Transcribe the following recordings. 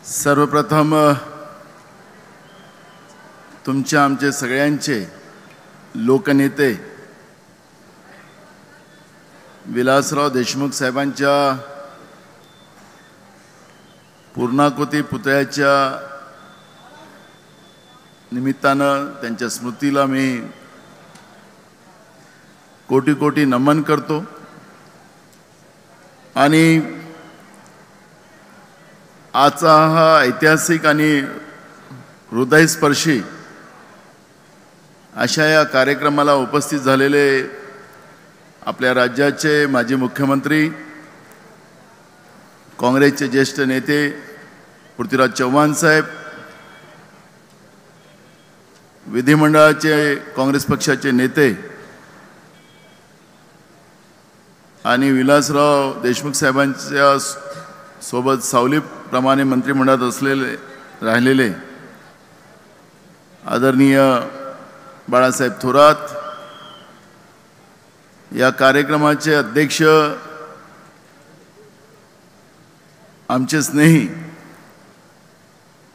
सर्वप्रथम तुमच्या आमचे सगळ्यांचे लोकनेते विलासराव देशमुख साहेबांच्या पूर्णाकृती पुतळ्याच्या निमित्तानं त्यांच्या स्मृतीला मी कोटी कोटी नमन करतो आणि आजचा हा ऐतिहासिक आणि हृदयस्पर्शी अशा या कार्यक्रमाला उपस्थित झालेले आपल्या राज्याचे माजी मुख्यमंत्री काँग्रेसचे ज्येष्ठ नेते पृथ्वीराज चव्हाण साहेब, विधिमंडळाचे काँग्रेस पक्षाचे नेते आणि विलासराव देशमुख साहेबांच्या सोबत सावलीप्रमाणे मंत्रिमंडळात असलेले राहिलेले आदरणीय बाळासाहेब थोरात, या कार्यक्रमाचे अध्यक्ष आमचे स्नेही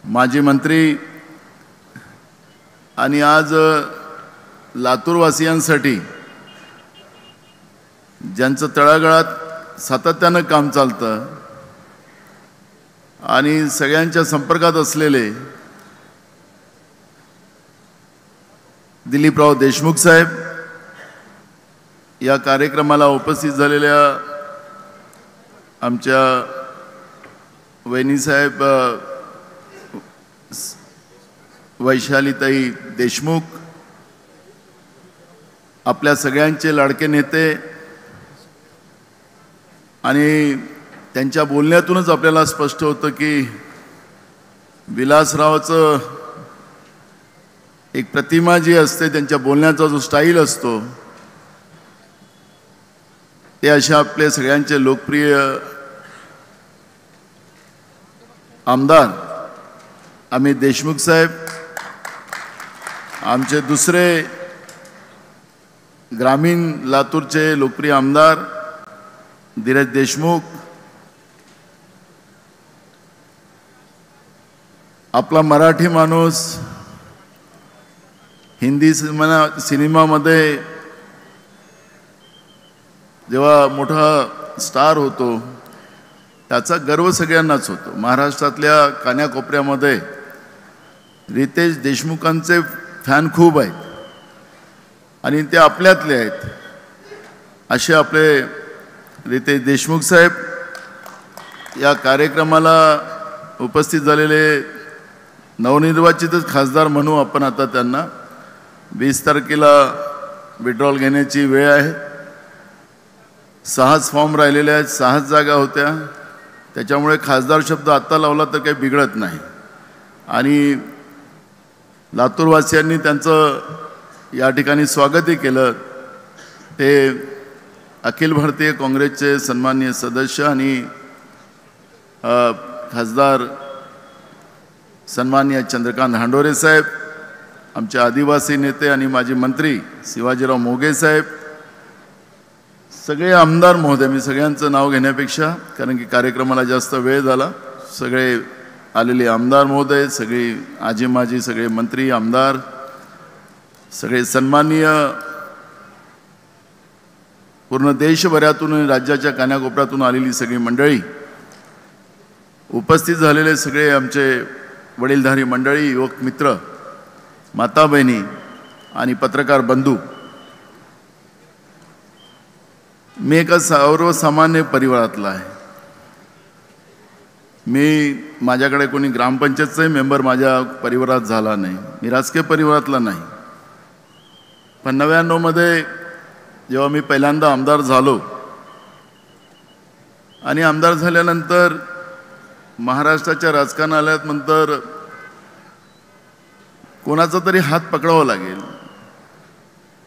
माजी मंत्री आणि आज लातूरवासियांसाठी ज्यांचं तळागाळात सातत्यानं काम चालतं आणि सगळ्यांच्या संपर्कात असलेले दिलीपराव देशमुख साहेब, या कार्यक्रमाला उपस्थित झालेल्या आमच्या वहिनीसाहेब वैशालीताई देशमुख, आपल्या सगळ्यांचे लाडके नेते आणि त्यांच्या बोलण्यातूनच आपल्याला स्पष्ट होतं की विलासरावाचं एक प्रतिमा जी असते, त्यांच्या बोलण्याचा जो स्टाईल असतो, ते अशा आपले सगळ्यांचे लोकप्रिय आमदार अमित देशमुख साहेब, आमचे दुसरे ग्रामीण लातूरचे लोकप्रिय आमदार धीरज देशमुख, आपला मराठी माणूस हिंदी सिनेमामध्ये जेव्हा मोठा स्टार होतो त्याचा गर्व सगळ्यांनाच होतो. महाराष्ट्रातल्या कान्याकोपऱ्यामध्ये रितेश देशमुखांचे फॅन खूप आहेत आणि ते आपल्यातले आहेत. असे आपले रितेश देशमुख साहेब या कार्यक्रमाला उपस्थित झालेले नवनिर्वाचितच खासदार म्हणू आपण आता त्यांना. 20 तारखेला विड्रॉल घेण्याची वेळ आहे. 6 फॉर्म राहिलेले आहेत, 6 जागा होत्या, त्याच्यामुळे खासदार शब्द आत्ता लावला तर काही बिघडत नाही. आणि लातूरवासियांनी त्यांचं या ठिकाणी स्वागतही केलं. ते अखिल भारतीय काँग्रेसचे सन्माननीय सदस्य आणि खासदार सन्माननीय चंद्रकांत हांडोरे साहेब, आमचे आदिवासी नेते आणि माजी मंत्री शिवाजीराव मोघे साहेब, सगळे आमदार महोदय, मी सगळ्यांचं नाव घेण्यापेक्षा कारण की कार्यक्रमाला जास्त वेळ झाला, सगळे आलेले आमदार महोदय, सगळे आजी माजी सगळे मंत्री आमदार, सगळे सन्माननीय पूर्ण देशभरातून राज्याच्या कानाकोपऱ्यातून आलेली सगळी मंडळी, उपस्थित झालेले सगळे आमचे वडीलधारी मंडळी, युवक मित्र, माता बहिणी आणि पत्रकार बंधू, मी एका सर्वसामान्य परिवारातला आहे. माझ्याकडे कोणी ग्रामपंचायतचाही मेंबर माझ्या परिवारात झाला नाही, मी राजकीय परिवारातला नाही. पण 99 मध्ये जेव्हा मी पहिल्यांदा आमदार झालो आणि आमदार झाल्यानंतर महाराष्ट्राच्या राजकारणात आल्यानंतर कोणाचा तरी हात पकडावा लागेल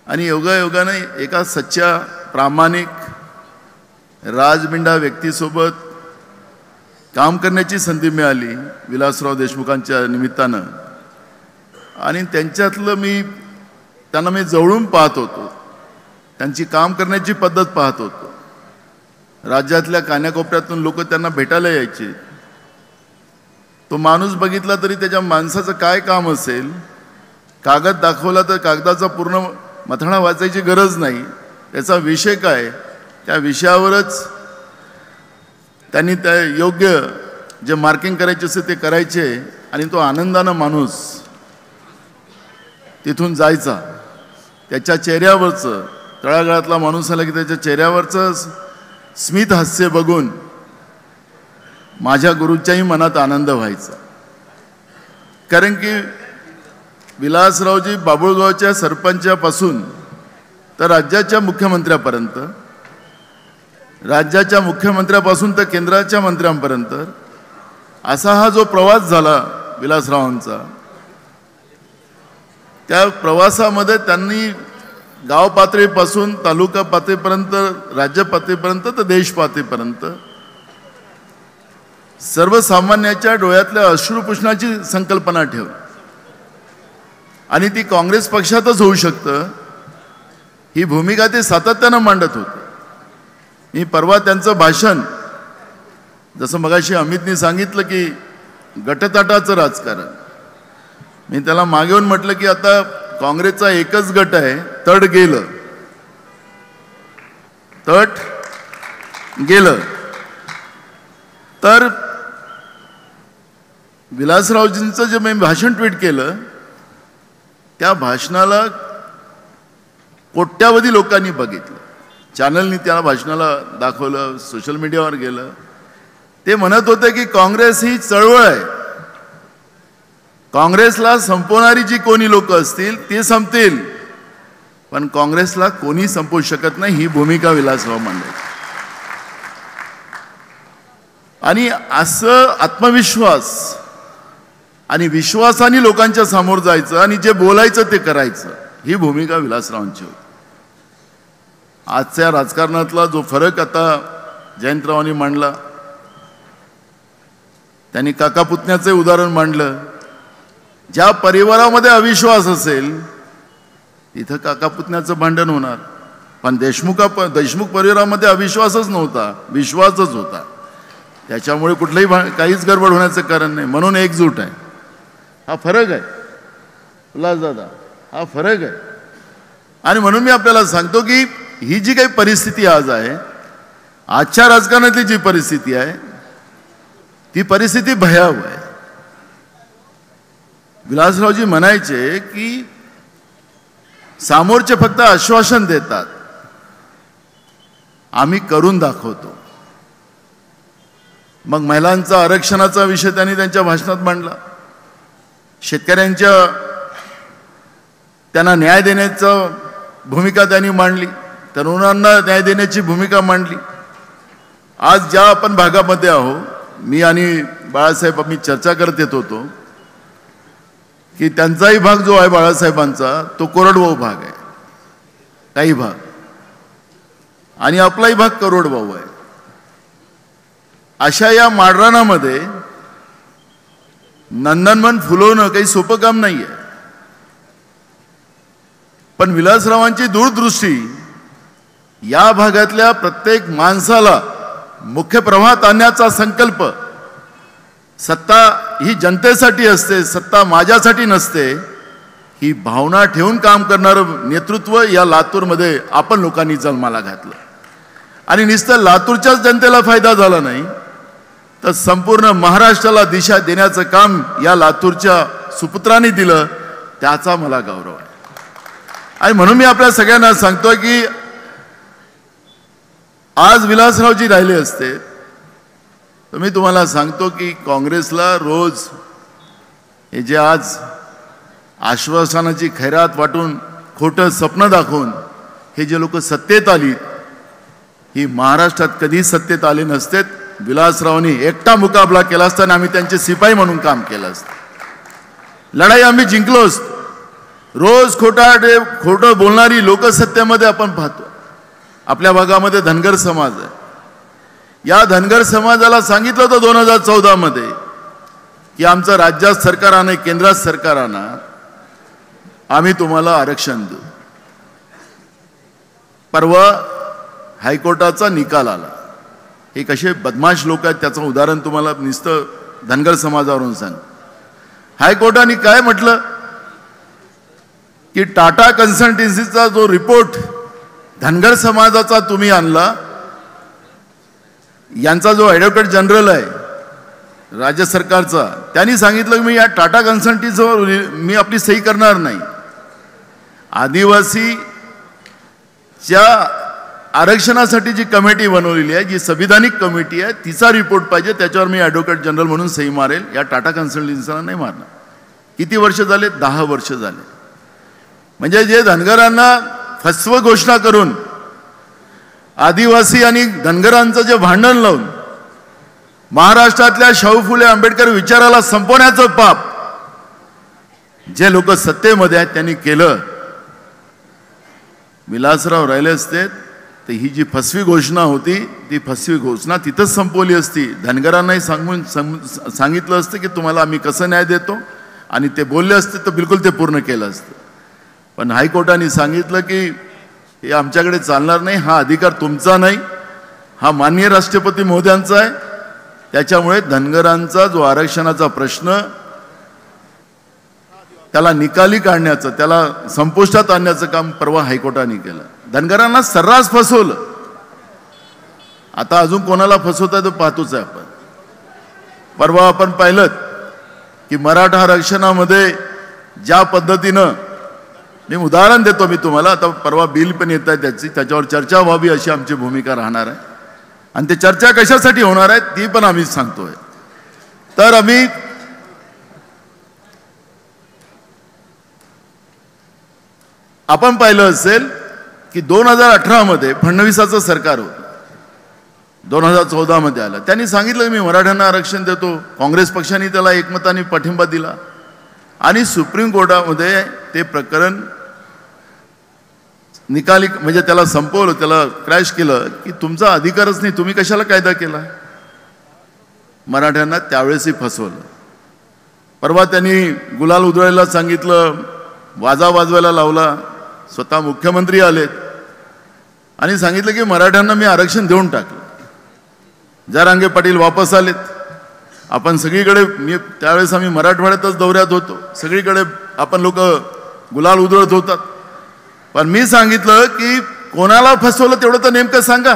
आणि योगायोगाने एका सच्च्या प्रामाणिक राजबिंडा व्यक्तीसोबत काम करण्याची संधी मिळाली विलासराव देशमुखांच्या निमित्तानं. आणि त्यांच्यातलं त्यांना मी जवळून पाहत होतो, त्यांची काम करण्याची पद्धत पाहत होतो. राज्यातल्या कानाकोपऱ्यातून लोक त्यांना भेटायला यायचे. तो माणूस बघितला तरी त्याच्या माणसाचं काय काम असेल, कागद दाखवला तर कागदाचा पूर्ण मथळा वाचायची गरज नाही, त्याचा विषय काय त्या विषयावरच त्यांनी त्या योग्य जे मार्किंग करायचे असते ते करायचे आणि तो आनंदानं माणूस तिथून जायचा. त्याच्या चेहऱ्यावरचं तळागाळातला माणूस आला की त्याच्या चेहऱ्यावरचं स्मित हास्य बघून माझ्या गुरूच्याही मनात आनंद व्हायचा. कारण की विलासरावजी बाभुळगावच्या सरपंचापासून तर राज्याच्या मुख्यमंत्र्यापर्यंत, राज्याच्या मुख्यमंत्र्यापासून तर केंद्राच्या मंत्र्यांपर्यंत असा हा जो प्रवास झाला विलासरावांचा, त्या प्रवासामध्ये त्यांनी गाव पातळीपासून तालुका पातळीपर्यंत, राज्य पातळीपर्यंत तर देश पातळीपर्यंत सर्वसामान्याच्या डोळ्यातल्या अश्रू पुसण्याची संकल्पना ठेवली आणि ती काँग्रेस पक्षातच होऊ शकतं ही भूमिका ते सातत्यानं मांडत होते. मी परवा त्यांचं भाषण, जसं मगाशी अमितनी सांगितलं की गटतटाचं राजकारण, मी त्याला मागे येऊन म्हटलं की आता काँग्रेसचा एकच गट आहे, तट गेलं, तट गेलं. तर विलासरावजींचं जे मी भाषण ट्विट केलं त्या भाषणाला कोट्यावधी लोकांनी बघितलं, चॅनलनी त्या भाषणाला दाखवलं, सोशल मीडियावर गेलं. ते म्हणत होते की काँग्रेस ही चळवळ आहे, काँग्रेसला संपवणारी जी कोणी लोक असतील ते संपतील, पण काँग्रेसला कोणी संपवू शकत नाही, ही भूमिका विलासराव मांडायची. आणि असं आत्मविश्वास आणि विश्वासाने लोकांच्या समोर जायचं आणि जे बोलायचं ते करायचं, ही भूमिका विलासरावांची होती. आजच्या राजकारणातला जो फरक आता जयंतरावांनी मांडला, त्यांनी काका पुतण्याचे उदाहरण मांडलं. ज्या परिवारामध्ये अविश्वास असेल तिथं काका पुतण्याचं भांडण होणार, पण देशमुख परिवारामध्ये अविश्वासच नव्हता, विश्वासच होता. त्याच्यामुळे कुठलंही काहीच गडबड होण्याचं कारण नाही. म्हणून एकजूट आहे, हा फरक आहे उल्हासदादा, हा फरक आहे. आणि म्हणून मी आपल्याला सांगतो की ही जी काही परिस्थिती आज आहे, आजच्या राजकारणातली जी परिस्थिती आहे ती परिस्थिती भयावह आहे. विलासरावजी म्हणायचे की समोरचे फक्त आश्वासन देतात, आम्ही करून दाखवतो. मग महिलांचा आरक्षणाचा विषय त्यांनी त्यांच्या भाषणात मांडला, शेतकऱ्यांच्या त्यांना न्याय देण्याचं भूमिका त्यांनी मांडली, तरुणांना न्याय देण्याची भूमिका मांडली. आज ज्या आपण भागामध्ये आहो, मी आणि बाळासाहेब आम्ही चर्चा करत येत होतो की त्यांचाही भाग जो आहे बाळासाहेबांचा तो कोरडवाहू भाग आहे, काही भाग, आणि आपलाही भाग कोरडवाहू आहे. अशा या माळरानामध्ये नंदनवन फुलवणं काही सोपं काम नाही आहे. पण विलासरावांची दूरदृष्टी या भागातल्या प्रत्येक माणसाला मुख्य प्रवाहात आणण्याचा संकल्प, सत्ता ही जनतेसाठी असते, सत्ता माझ्यासाठी नसते, ही भावना ठेवून काम करणारं नेतृत्व या लातूरमध्ये आपण लोकांनी जन्माला घातलं. आणि नुसतं लातूरच्याच जनतेला फायदा झाला नाही तर संपूर्ण महाराष्ट्राला दिशा देण्याचं काम या लातूरच्या सुपुत्रांनी दिलं, त्याचा मला गौरव आहे. आणि म्हणून मी आपल्या सगळ्यांना सांगतोय की आज विलासरावजी राहिले असते तर मी तुम्हाला सांगतो की काँग्रेसला रोज हे जे आज आश्वासनाची खैरात वाटून खोटं स्वप्न दाखवून हे जे लोक सत्तेत आली, ही महाराष्ट्रात कधी सत्तेत आले नसतेत. विलासरावांनी एकटा मुकाबला केला असता आणि आम्ही त्यांचे सिपाही म्हणून काम केलं असतं. लढाई आम्ही जिंकलो असतो. रोज खोटं बोलणारी लोक सत्तेमध्ये आपण पाहतो. आपल्या भागामध्ये धनगर समाज आहे. या धनगर समाजाला सांगितलं होतं 2014 मध्ये की आमचं राज्यात सरकार आणि केंद्रात सरकार आणा, आम्ही तुम्हाला आरक्षण देऊ. परवा हायकोर्टाचा निकाल आला. हे कसे बदमाश लोक आहेत त्याचं उदाहरण तुम्हाला नुसतं धनगर समाजावरून सांग. हायकोर्टाने काय म्हटलं की टाटा कन्सल्टन्सीचा जो रिपोर्ट धनगर समाजाचा तुम्ही आणला, यांचा जो ॲडव्होकेट जनरल आहे राज्य सरकारचा, त्यांनी सांगितलं मी या टाटा कन्सल्टन्सीवर मी आपली सही करणार नाही. आदिवासीच्या आरक्षणासाठी जी कमिटी बनवलेली आहे, जी संविधानिक कमिटी आहे, तिचा रिपोर्ट पाहिजे, त्याच्यावर मी ॲडव्होकेट जनरल म्हणून सही मारेल. या टाटा कन्सल्टन्सीला नाही मारणार. किती वर्ष झाले? 10 वर्ष झाले. म्हणजे जे धनगरांना फसवं घोषणा करून आदिवासी आणि धनगरांचं जे भांडण लावून महाराष्ट्रातल्या शाहू फुले आंबेडकर विचाराला संपवण्याचं पाप जे लोक सत्तेमध्ये आहेत त्यांनी केलं. विलासराव राहिले असते तर ही जी फसवी घोषणा होती ती फसवी घोषणा तिथंच संपवली असती. धनगरांनाही सांगितलं असतं की तुम्हाला आम्ही कसं न्याय देतो, आणि ते बोलले असते तर बिलकुल ते पूर्ण केलं असतं. पण हायकोर्टाने सांगितलं की हे आमच्याकडे चालणार नाही, हा अधिकार तुमचा नाही, हा माननीय राष्ट्रपती महोदयांचा आहे. त्याच्यामुळे धनगरांचा जो आरक्षणाचा प्रश्न त्याला निकाली काढण्याचं, त्याला संपुष्टात आणण्याचं काम परवा हायकोर्टाने केलं. धनगरांना सर्रास फसवलं. आता अजून कोणाला फसवताय तो पाहतोच आहे आपण. परवा आपण पाहिलं की मराठा आरक्षणामध्ये ज्या पद्धतीनं, मी उदाहरण देतो मी तुम्हाला, आता परवा बिल पण येत आहे त्याच्यावर चर्चा व्हावी अशी आमची भूमिका राहणार आहे. आणि ते चर्चा कशासाठी होणार आहे ती पण आम्ही सांगतोय. तर आम्ही आपण पाहिलं असेल की 2018 मध्ये फडणवीसाचं सरकार होतं, 2014 मध्ये आलं. त्यांनी सांगितलं मी मराठ्यांना आरक्षण देतो. काँग्रेस पक्षाने त्याला एकमताने पाठिंबा दिला आणि सुप्रीम कोर्टामध्ये ते प्रकरण निकाली, म्हणजे त्याला संपवलं, त्याला क्रॅश केलं की तुमचा अधिकारच नाही, तुम्ही कशाला कायदा केला. मराठ्यांना त्यावेळेसही फसवलं. परवा त्यांनी गुलाल उधळायला सांगितलं, वाजा वाजवायला लावला. स्वतः मुख्यमंत्री आलेत आणि सांगितलं की मराठ्यांना मी आरक्षण देऊन टाकलं. जरांगे पाटील वापस आलेत. आपण सगळीकडे, मी त्यावेळेस आम्ही मराठवाड्यातच दौऱ्यात होतो, सगळीकडे आपण लोक गुलाल उधळत होतात. पण मी सांगितलं की कोणाला फसवलं तेवढं तर नेमकं सांगा.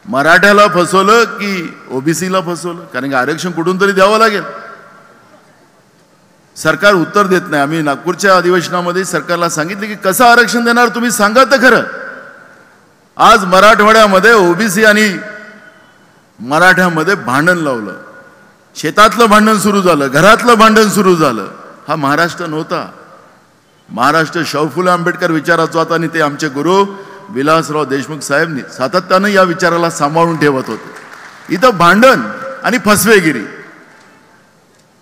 मराठ्याला फसवलं की ओबीसीला फसवलं? कारण की आरक्षण कुठून तरी द्यावं लागेल. सरकार उत्तर देत नाही. आम्ही नागपूरच्या अधिवेशनामध्ये सरकारला सांगितलं की कसं आरक्षण देणार तुम्ही सांगा तर खरं. आज मराठवाड्यामध्ये ओबीसी आणि मराठ्यामध्ये भांडण लावलं, शेतातलं भांडण सुरू झालं, घरातलं भांडण सुरू झालं. हा महाराष्ट्र नव्हता. महाराष्ट्र शाहू फुले आंबेडकर विचाराचा होता आणि ते आमचे गुरु विलासराव देशमुख साहेब सातत्यानं या विचाराला सांभाळून ठेवत होते. इथं भांडण आणि फसवेगिरी.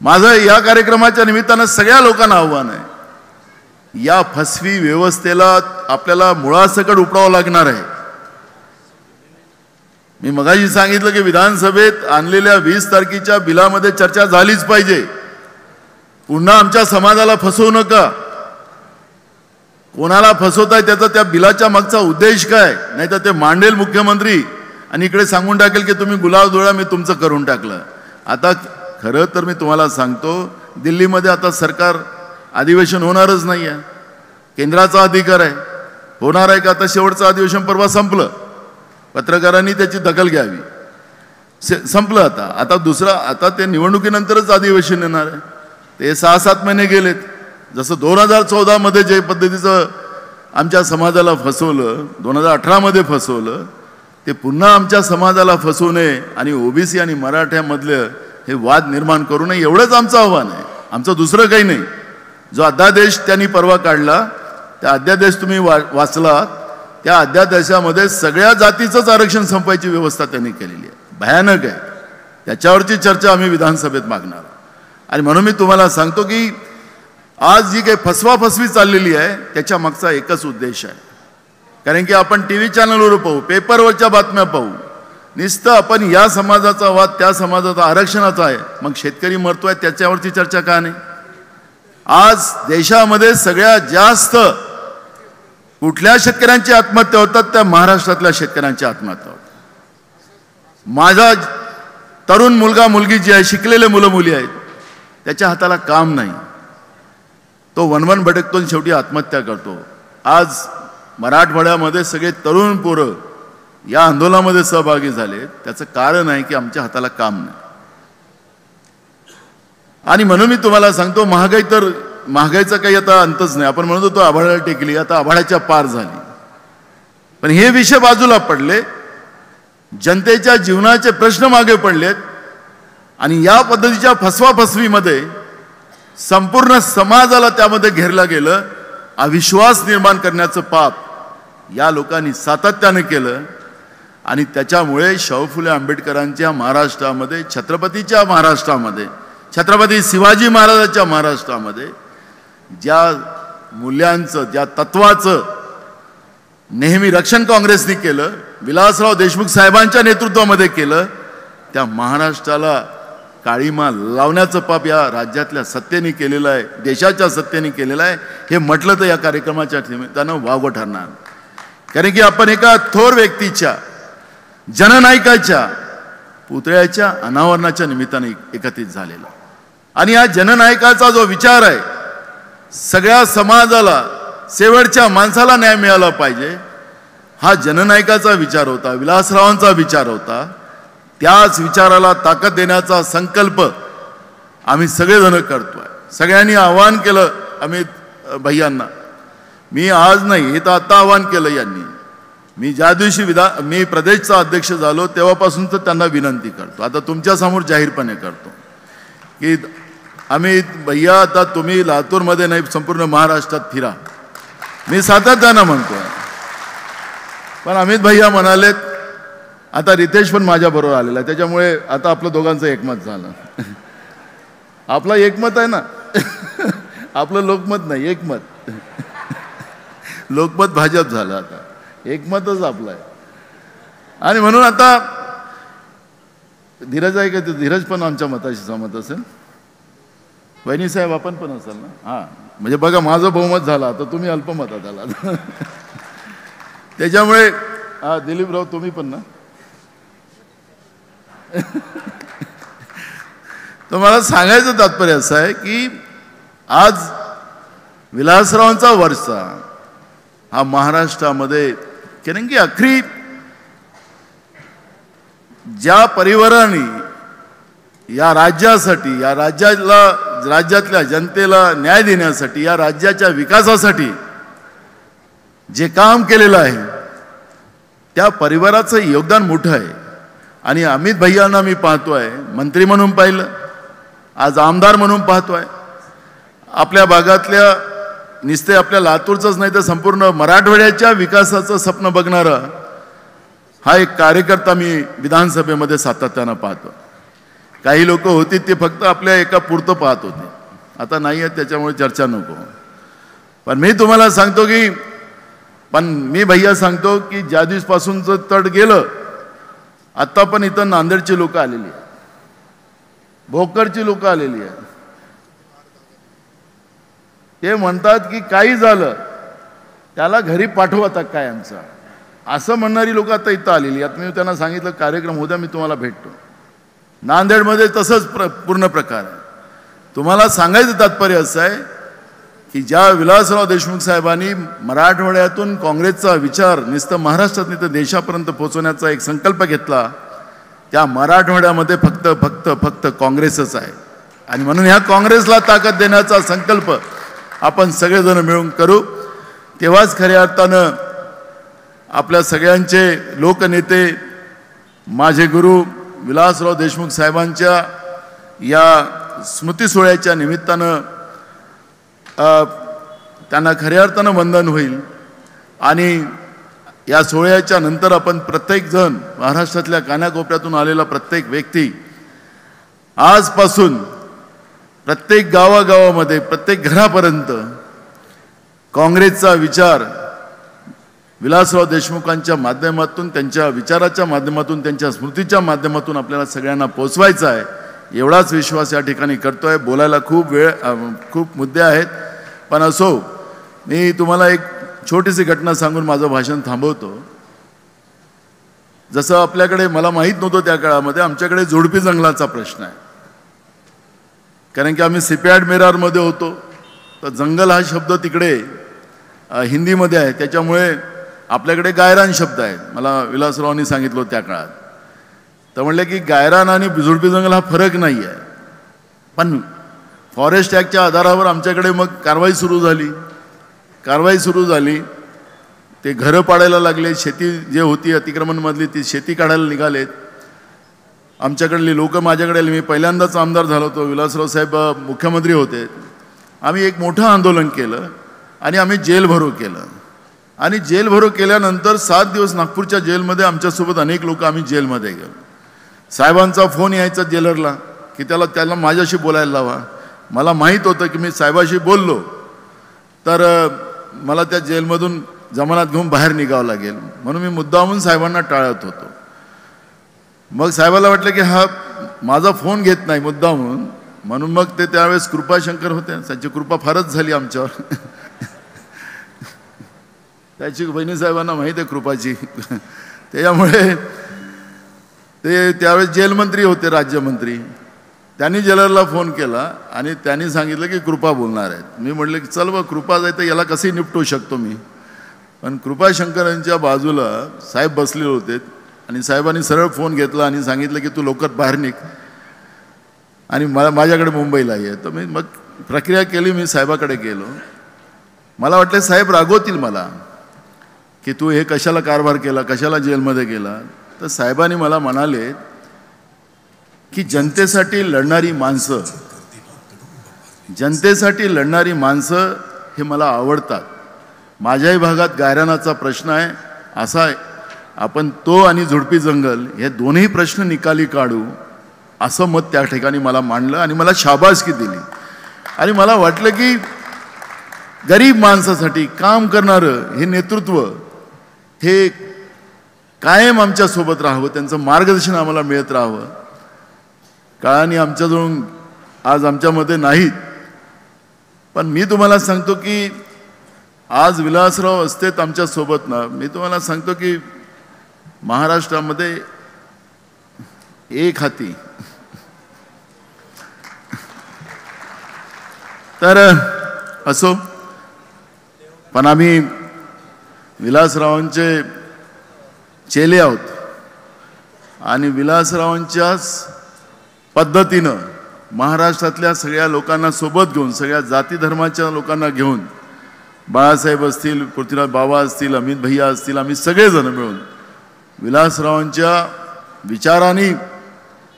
माझं या कार्यक्रमाच्या निमित्तानं सगळ्या लोकांना आव्हान आहे, या फसवी व्यवस्थेला आपल्याला मुळासकट उपडावं लागणार आहे. मी मगाशी सांगितलं की विधानसभेत आणलेल्या 20 तारखेच्या बिलामध्ये चर्चा झालीच पाहिजे. पुन्हा आमच्या समाजाला फसवू नका. कोणाला फसवताय त्याचा त्या बिलाच्या मागचा उद्देश काय, नाही तर ते मांडेल मुख्यमंत्री आणि इकडे सांगून टाकेल की तुम्ही गुलाब धुळा मी तुमचं करून टाकलं. आता खरं तर मी तुम्हाला सांगतो, दिल्लीमध्ये आता सरकार अधिवेशन होणारच नाही आहे. केंद्राचा अधिकार आहे, होणार आहे का? आता शेवटचं अधिवेशन परवा संपलं, पत्रकारांनी त्याची दखल घ्यावी. संपलं आता दुसरा, आता ते निवडणुकीनंतरच अधिवेशन येणार आहे. ते 6-7 महिने गेलेत. जसं 2014 मध्ये जे पद्धतीचं आमच्या समाजाला फसवलं, 2018 मध्ये फसवलं, ते पुन्हा आमच्या समाजाला फसवू नये आणि ओबीसी आणि मराठ्यामधले हे वाद निर्माण करू नये, एवढंच आमचं आव्हान आहे. आमचं दुसरं काही नाही. जो अध्यादेश त्यांनी परवा काढला, त्या अध्यादेश तुम्ही वाचला, त्या अध्यादेशामध्ये सगळ्या जातीचंच आरक्षण संपवायची व्यवस्था त्यांनी केलेली आहे. भयानक आहे. त्याच्यावरची चर्चा आम्ही विधानसभेत मागणार. आणि म्हणून मी तुम्हाला सांगतो की आज जी काही फसवाफसवी चाललेली आहे त्याच्या मागचा एकच उद्देश आहे. कारण की आपण टीव्ही चॅनलवर पाहू, पेपरवरच्या बातम्या पाहू, नुसतं आपण या समाजाचा वाद त्या समाजाचा आरक्षणाचा आहे, मग शेतकरी मरतोय त्याच्यावरची चर्चा का नाही? आज देशामध्ये सगळ्यात जास्त कुठल्या शेतकऱ्यांची आत्महत्या होतात? त्या महाराष्ट्रातल्या शेतकऱ्यांची आत्महत्या होतात. माझा तरुण मुलगा मुलगी जी आहे, शिकलेले मुलं मुली आहेत, त्याच्या हाताला काम नाही, तो वनवन भटकतो आणि शेवटी आत्महत्या करतो. आज मराठवाड्यामध्ये सगळे तरुण पोरं या आंदोलनामध्ये सहभागी झाले. त्याचं कारण आहे की आमच्या हाताला काम नाही. आणि म्हणून मी तुम्हाला सांगतो, महागाईचा काही आता अंतच नाही. आपण म्हणतो तो आभाळाला टेकली, आता आभाळाच्या पार झाली. पण हे विषय बाजूला पडले, जनतेच्या जीवनाचे प्रश्न मागे पडलेत आणि या पद्धतीच्या फसवाफसवीमध्ये संपूर्ण समाजाला त्यामध्ये घेरला गेलं. अविश्वास निर्माण करण्याचं पाप या लोकांनी सातत्याने केलं आणि त्याच्यामुळे शाहू फुले आंबेडकरांच्या महाराष्ट्रामध्ये, छत्रपतीच्या महाराष्ट्रामध्ये, छत्रपती शिवाजी महाराजांच्या महाराष्ट्रामध्ये ज्या मूल्यांचं, ज्या तत्वाचं नेहमी रक्षण काँग्रेसने केलं, विलासराव देशमुख साहेबांच्या नेतृत्वामध्ये केलं, त्या महाराष्ट्राला काळीमा लावण्याचं पाप या राज्यातल्या सत्तेने केलेलं आहे, देशाच्या सत्तेने केलेलं आहे. हे म्हटलं तर या कार्यक्रमाच्या निमित्तानं वावगं ठरणार. कारण की आपण एका थोर व्यक्तीच्या, जननायकाच्या पुतळ्याच्या अनावरणाच्या निमित्ताने एकत्रित झालेला. आणि या जननायकाचा जो विचार आहे, सगळ्या समाजाला, शेवटच्या माणसाला न्याय मिळाला पाहिजे, हा जननायकाचा विचार होता, विलासरावांचा विचार होता. त्याच विचाराला ताकद देण्याचा संकल्प आम्ही सगळेजण करतोय. सगळ्यांनी आवाहन केलं अमित भैयांना. मी आज नाही, हे तर आता आवाहन केलं यांनी. मी ज्या दिवशी मी प्रदेशचा अध्यक्ष झालो तेव्हापासून तर त्यांना विनंती करतो, आता तुमच्यासमोर जाहीरपणे करतो की अमित भैया, आता तुम्ही लातूरमध्ये नाही, संपूर्ण महाराष्ट्रात फिरा. मी सातत्यानं म्हणतोय. पण अमित भैया म्हणालेत, आता रितेश पण माझ्याबरोबर आलेला आहे, त्याच्यामुळे आता आपलं दोघांचं एकमत झालं. आपलं एकमत आहे ना, आपलं लोकमत नाही, एकमत. लोकमत भाजप झालं, आता एकमतच आपलं आहे. आणि म्हणून आता धीरज आहे का, धीरज पण आमच्या मताशी सहमत असेल. वहिनी साहेब आपण पण असाल ना. हां, म्हणजे बघा, माझं बहुमत झालं, आता तुम्ही अल्पमतात आला. त्याच्यामुळे दिलीपराव तुम्ही पण ना. तर मला सांगायचं तात्पर्य असं आहे की आज विलासरावांचा वारसा हा महाराष्ट्रामध्ये, कारण की अखरी ज्या परिवाराने या राज्यासाठी, या राज्यातल्या जनतेला न्याय देण्यासाठी, या राज्याच्या विकासासाठी जे काम केलेलं आहे, त्या परिवाराचं योगदान मोठं आहे. आणि अमित भैयांना मी पाहतोय, मंत्री म्हणून पाहिलं, आज आमदार म्हणून पाहतोय. आपल्या भागातल्या, नुसते आपल्या लातूरचंच नाही तर संपूर्ण मराठवाड्याच्या विकासाचं स्वप्न बघणारा हा एक कार्यकर्ता मी विधानसभेमध्ये सातत्यानं पाहतो. काही लोक होती ते फक्त आपल्या एका पुरतं पाहत होते, आता नाही आहे, त्याच्यामुळे चर्चा नको. पण मी तुम्हाला सांगतो की, पण मी भैया सांगतो की ज्या दिवसपासूनचं तड गेलं, आत्ता पण इथं नांदेडची लोक आलेली आहेत, भोकरची लोक आलेली आहेत. ते म्हणतात की काही झालं त्याला घरी पाठवतात काय आमचा, असं म्हणणारी लोक आता इथं आलेली आहेत. मी त्यांना सांगितलं कार्यक्रम उद्या मी तुम्हाला भेटतो. नांदेडमध्ये तसंच पूर्ण प्रकार आहे. तुम्हाला सांगायचं तात्पर्य असं आहे की ज्या विलासराव देशमुख साहेबांनी मराठवाड्यातून काँग्रेसचा विचार नुसतं महाराष्ट्रात नाही तर देशापर्यंत पोहोचवण्याचा एक संकल्प घेतला, त्या मराठवाड्यामध्ये फक्त फक्त फक्त काँग्रेसच आहे. आणि म्हणून ह्या काँग्रेसला ताकद देण्याचा संकल्प आपण सगळेजण मिळून करू. तेव्हाच खऱ्या अर्थानं आपल्या सगळ्यांचे लोकनेते, माझे गुरु विलासराव देशमुख साहेबांच्या या स्मृती सोहळ्याच्या निमित्तानं त्यांना खऱ्या अर्थानं वंदन होईल. आणि या सोहळ्याच्या नंतर आपण प्रत्येकजण, महाराष्ट्रातल्या कानाकोपऱ्यातून आलेला प्रत्येक व्यक्ती आजपासून प्रत्येक गावागावामध्ये, प्रत्येक घरापर्यंत काँग्रेसचा विचार विलासराव देशमुखांच्या माध्यमातून, त्यांच्या विचाराच्या माध्यमातून, त्यांच्या स्मृतीच्या माध्यमातून आपल्याला सगळ्यांना पोचवायचा आहे, एवढाच विश्वास या ठिकाणी करतोय. बोलायला खूप मुद्दे आहेत, पण असो, मी तुम्हाला एक छोटीशी घटना सांगून माझं भाषण थांबवतो. जसं आपल्याकडे, मला माहीत नव्हतं त्या काळामध्ये, आमच्याकडे जोडपी जंगलाचा प्रश्न आहे. कारण की आम्ही सिपयार्ड मेरारमध्ये होतो, तर जंगल हा शब्द तिकडे हिंदीमध्ये आहे, त्याच्यामुळे आपल्याकडे गायरान शब्द आहे. मला विलासरावांनी सांगितलं त्या काळात. तर म्हणले की गायरान आणि जोडपी जंगल हा फरक नाही आहे. पण फॉरेस्ट ॲक्टच्या आधारावर आमच्याकडे मग कारवाई सुरू झाली. ते घरं पाडायला लागले, शेती जे होती अतिक्रमणमधली ती शेती काढायला निघालेत. आमच्याकडले लोक माझ्याकडे आले. मी पहिल्यांदाच आमदार झालो होतो, विलासराव साहेब मुख्यमंत्री होते. आम्ही एक मोठं आंदोलन केलं आणि आम्ही जेल भरो केलं. आणि जेल भरो केल्यानंतर 7 दिवस नागपूरच्या जेलमध्ये आमच्यासोबत अनेक लोक आम्ही जेलमध्ये गेलो. साहेबांचा फोन यायचा जेलरला की त्याला माझ्याशी बोलायला लावा. मला माहीत होतं की मी साहेबाशी बोललो तर मला त्या जेलमधून जमानत घेऊन बाहेर निघावं लागेल, म्हणून मी मुद्दामून साहेबांना टाळत होतो. मग साहेबाला वाटलं की हा माझा फोन घेत नाही मुद्दामून, म्हणून मग ते त्यावेळेस कृपाशंकर होते, त्यांची कृपा फारच झाली आमच्यावर. त्याची बहिणी साहेबांना माहीत आहे कृपाची. त्याच्यामुळे ते त्यावेळेस जेलमंत्री होते, राज्यमंत्री. त्यांनी जेलरला फोन केला आणि त्यांनी सांगितलं की कृपा बोलणार आहेत. मी म्हटलं की चल बा, कृपा जायचं याला कसंही निपटू शकतो मी. पण कृपाशंकर यांच्या बाजूला साहेब बसलेले होते आणि साहेबांनी सरळ फोन घेतला आणि सांगितलं की तू लवकर बाहेर निघ आणि माझ्याकडे मुंबईला ये. तर मी मग प्रक्रिया केली, मी साहेबाकडे गेलो. मला वाटलं साहेब रागवतील मला की तू हे कशाला कारभार केला, कशाला जेलमध्ये गेला. तर साहेबांनी मला म्हणाले की जनतेसाठी लढणारी माणसं हे मला आवडतात. माझ्याही भागात गायरानाचा प्रश्न आहे, असा आहे, आपण तो आणि झुडपी जंगल हे दोन्ही प्रश्न निकाली काढू, असं मत त्या ठिकाणी मला मांडलं आणि मला शाबासकी दिली. आणि मला वाटलं की गरीब माणसासाठी काम करणारं हे नेतृत्व हे कायम आमच्यासोबत राहावं, त्यांचं मार्गदर्शन आम्हाला मिळत राहावं. काळाने आमच्याजवळ आज आमच्यामध्ये नाहीत, पण मी तुम्हाला सांगतो की आज विलासराव असतेत आमच्यासोबत ना, मी तुम्हाला सांगतो की महाराष्ट्रामध्ये एक हाती. तर असो, पण आम्ही विलासरावांचे चेले आहोत आणि विलासरावांच्याच पद्धतीनं महाराष्ट्रातल्या सगळ्या लोकांना सोबत घेऊन, सगळ्या जाती धर्माच्या लोकांना घेऊन, बाळासाहेब असतील, पृथ्वीराज बाबा असतील, अमित भैया असतील, आम्ही सगळेजण मिळून विलासरावांच्या विचारांनी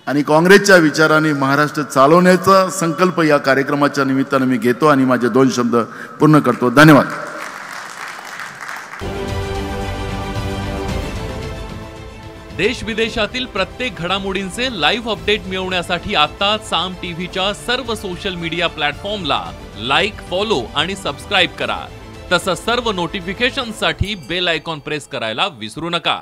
आणि काँग्रेसच्या विचारांनी महाराष्ट्र चालवण्याचा संकल्प या कार्यक्रमाच्या निमित्तानं मी घेतो आणि माझे 2 शब्द पूर्ण करतो. धन्यवाद. देश विदेशातील प्रत्येक घडामोडींचे लाईव्ह अपडेट मिळवण्यासाठी आता साम टीव्हीच्या सर्व सोशल मीडिया प्लॅटफॉर्मला लाईक, फॉलो आणि सबस्क्राईब करा. तसंच सर्व नोटिफिकेशनसाठी बेल आयकॉन प्रेस करायला विसरू नका.